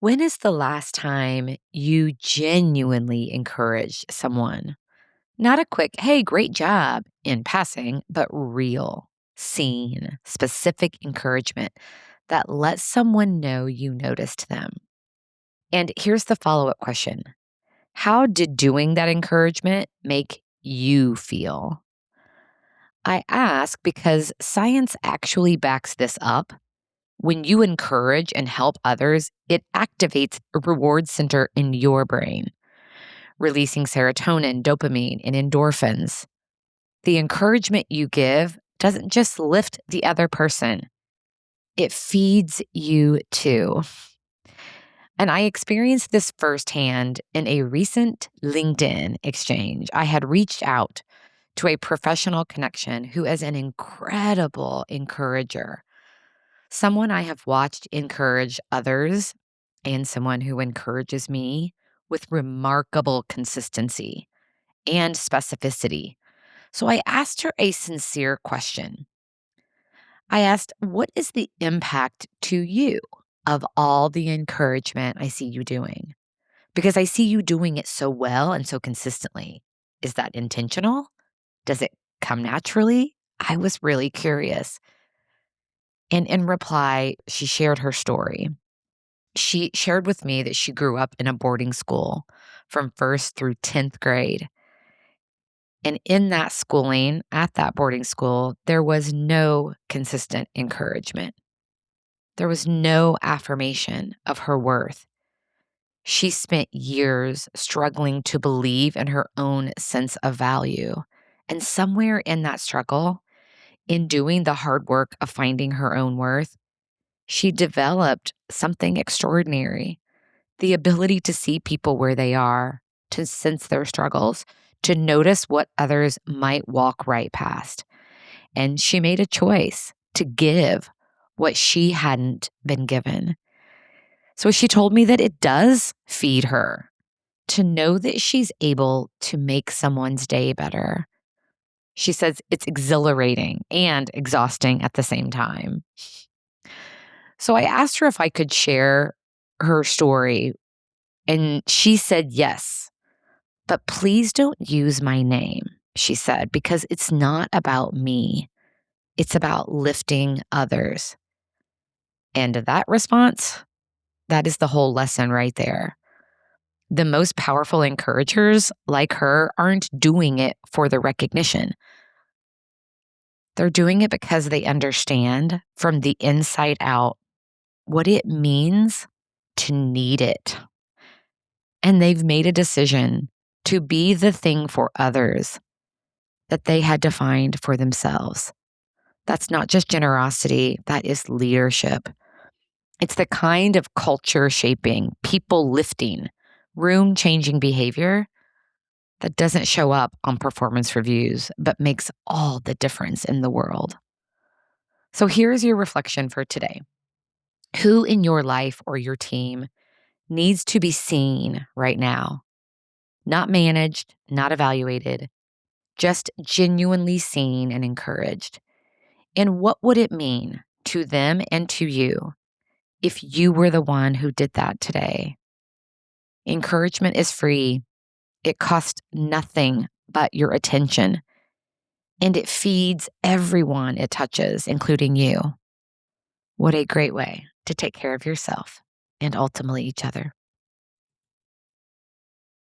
When is the last time you genuinely encouraged someone? Not a quick, hey, great job in passing, but real, seen, specific encouragement that lets someone know you noticed them. And here's the follow up question. How did doing that encouragement make you feel? I ask because science actually backs this up. When you encourage and help others, it activates a reward center in your brain, releasing serotonin, dopamine, and endorphins. The encouragement you give doesn't just lift the other person, it feeds you too. And I experienced this firsthand in a recent LinkedIn exchange. I had reached out to a professional connection who is an incredible encourager, someone I have watched encourage others, and someone who encourages me with remarkable consistency and specificity. So I asked her a sincere question. I asked, what is the impact to you of all the encouragement I see you doing? Because I see you doing it so well and so consistently. Is that intentional? Does it come naturally? I was really curious. And in reply, she shared her story. She shared with me that she grew up in a boarding school from first through 10th grade. And in that schooling, at that boarding school, there was no consistent encouragement. There was no affirmation of her worth. She spent years struggling to believe in her own sense of value. And somewhere in that struggle, in doing the hard work of finding her own worth, she developed something extraordinary, the ability to see people where they are, to sense their struggles, to notice what others might walk right past. And she made a choice to give what she hadn't been given. So she told me that it does feed her to know that she's able to make someone's day better. She says it's exhilarating and exhausting at the same time. So I asked her if I could share her story, and she said yes. But please don't use my name, she said, because it's not about me. It's about lifting others. And that response, that is the whole lesson right there. The most powerful encouragers, like her, aren't doing it for the recognition. They're doing it because they understand from the inside out what it means to need it. And they've made a decision to be the thing for others that they had defined for themselves. That's not just generosity, that is leadership. It's the kind of culture shaping, people lifting, room changing behavior that doesn't show up on performance reviews, but makes all the difference in the world. So here's your reflection for today. Who in your life or your team needs to be seen right now? Not managed, not evaluated, just genuinely seen and encouraged. And what would it mean to them and to you if you were the one who did that today? Encouragement is free. It costs nothing but your attention. And it feeds everyone it touches, including you. What a great way to take care of yourself and ultimately each other.